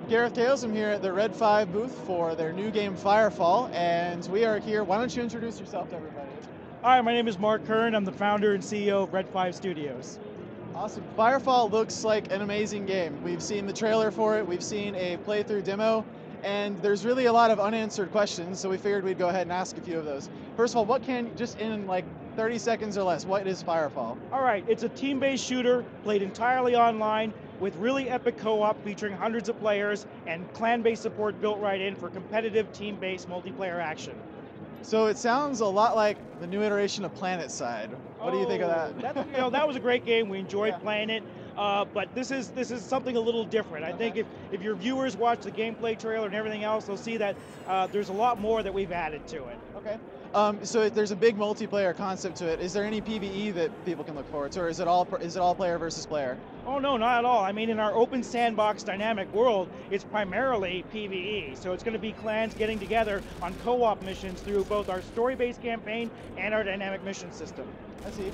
Gareth Cales. I'm here at the Red 5 booth for their new game Firefall, and we are here. Why don't you introduce yourself to everybody? Hi, my name is Mark Kern. I'm the founder and CEO of Red 5 Studios. Awesome. Firefall looks like an amazing game. We've seen the trailer for it, we've seen a playthrough demo, and there's really a lot of unanswered questions, so we figured we'd go ahead and ask a few of those. First of all, just in like 30 seconds or less, what is Firefall? All right, it's a team-based shooter played entirely online with really epic co-op featuring hundreds of players and clan-based support built right in for competitive team-based multiplayer action. So it sounds a lot like the new iteration of Planetside. What do you think of that? That was a great game. We enjoyed Yeah. playing it, but this is something a little different. I think if your viewers watch the gameplay trailer and everything else, they'll see that there's a lot more that we've added to it. Okay. So there's a big multiplayer concept to it. Is there any PvE that people can look forward to, or is it all player versus player? Oh no, not at all. I mean, in our open sandbox dynamic world, it's primarily PvE. So it's going to be clans getting together on co-op missions through both our story-based campaign and our dynamic mission system. I see.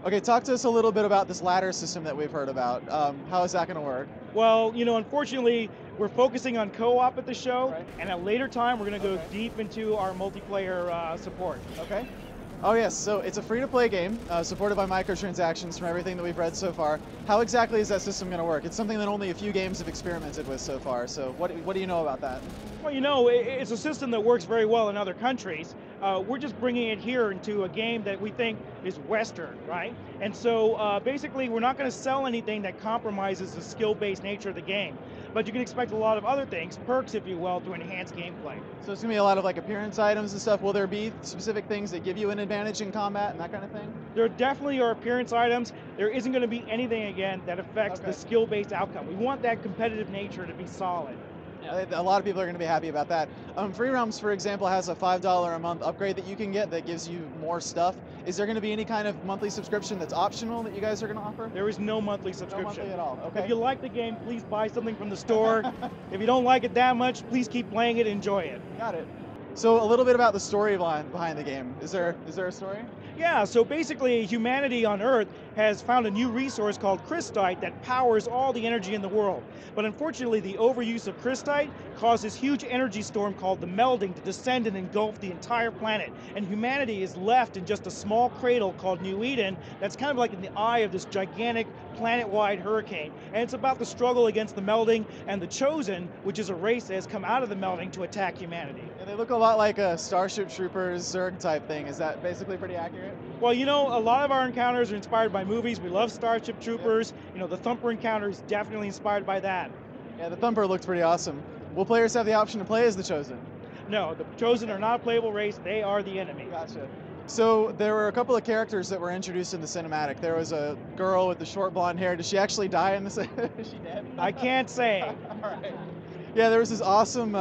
Okay, talk to us a little bit about this ladder system that we've heard about. How is that going to work? Well, unfortunately, we're focusing on co-op at the show, Right. and at a later time, we're going to go deep into our multiplayer support. Okay. Oh yes, so it's a free-to-play game supported by microtransactions from everything that we've read so far. How exactly is that system going to work? It's something that only a few games have experimented with so far, so what do you know about that? Well, it's a system that works very well in other countries. We're just bringing it here into a game that we think is Western, right? And so basically, we're not going to sell anything that compromises the skill-based nature of the game. But you can expect a lot of other things, perks, if you will, to enhance gameplay. So it's going to be a lot of like appearance items and stuff. Will there be specific things that give you an advantage in combat and that kind of thing? There definitely are appearance items. There isn't going to be anything, again, that affects the skill-based outcome. We want that competitive nature to be solid. A lot of people are going to be happy about that. Free Realms, for example, has a $5 a month upgrade that you can get that gives you more stuff. Is there going to be any kind of monthly subscription that's optional that you guys are going to offer? There is no monthly subscription. No monthly at all, okay. If you like the game, please buy something from the store. If you don't like it that much, please keep playing it and enjoy it. Got it. So a little bit about the storyline behind the game. Is there a story? Yeah, so basically humanity on Earth has found a new resource called crystite that powers all the energy in the world. But unfortunately, the overuse of crystite caused this huge energy storm called the melding to descend and engulf the entire planet. And humanity is left in just a small cradle called New Eden that's kind of like in the eye of this gigantic planet-wide hurricane. And it's about the struggle against the melding and the Chosen, which is a race that has come out of the melding to attack humanity. And they look a lot like a Starship Troopers Zerg type thing. Is that basically pretty accurate? Well, a lot of our encounters are inspired by movies. We love Starship Troopers. The Thumper encounter is definitely inspired by that. Yeah, the Thumper looked pretty awesome. Will players have the option to play as the Chosen? No, the Chosen are not a playable race. They are the enemy. Gotcha. So there were a couple of characters that were introduced in the cinematic. There was a girl with the short blonde hair. Did she actually die in the Is she dead? I can't say. All right. Yeah, there was this awesome,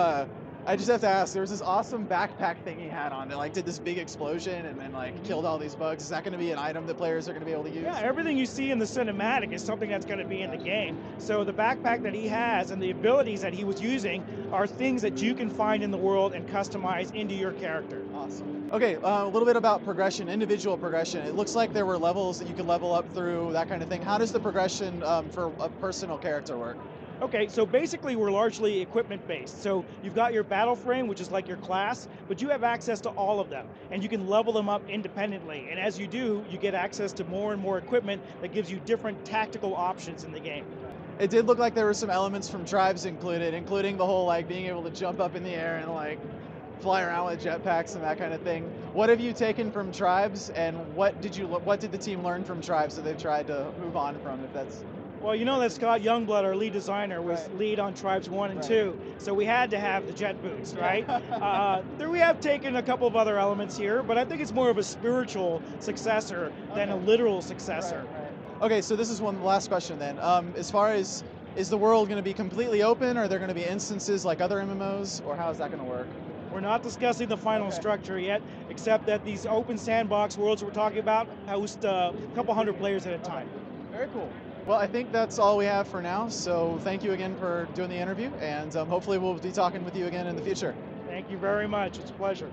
I just have to ask, there was this awesome backpack thing he had on that like did this big explosion and then like killed all these bugs. Is that going to be an item that players are going to be able to use? Yeah, everything you see in the cinematic is something that's going to be in the game. So the backpack that he has and the abilities that he was using are things that you can find in the world and customize into your character. Awesome. Okay, a little bit about progression, individual progression. It looks like there were levels that you could level up through, that kind of thing. How does the progression for a personal character work? Okay, so basically we're largely equipment based. So you've got your battle frame, which is like your class, but you have access to all of them and you can level them up independently. And as you do, you get access to more and more equipment that gives you different tactical options in the game. It did look like there were some elements from Tribes included, including the whole like being able to jump up in the air and like fly around with jetpacks and that kind of thing. What have you taken from Tribes and what did the team learn from Tribes that they've tried to move on from, if that's... Well, you know that Scott Youngblood, our lead designer, was lead on Tribes 1 and 2, so we had to have the jet boots, right? There we have taken a couple of other elements here, but I think it's more of a spiritual successor than a literal successor. Right. Okay, so this is one last question then. As far as, is the world going to be completely open? Are there going to be instances like other MMOs, or how is that going to work? We're not discussing the final structure yet, except that these open sandbox worlds we're talking about host a couple hundred players at a time. Very cool. Well, I think that's all we have for now, so thank you again for doing the interview, and hopefully we'll be talking with you again in the future. Thank you very much. It's a pleasure.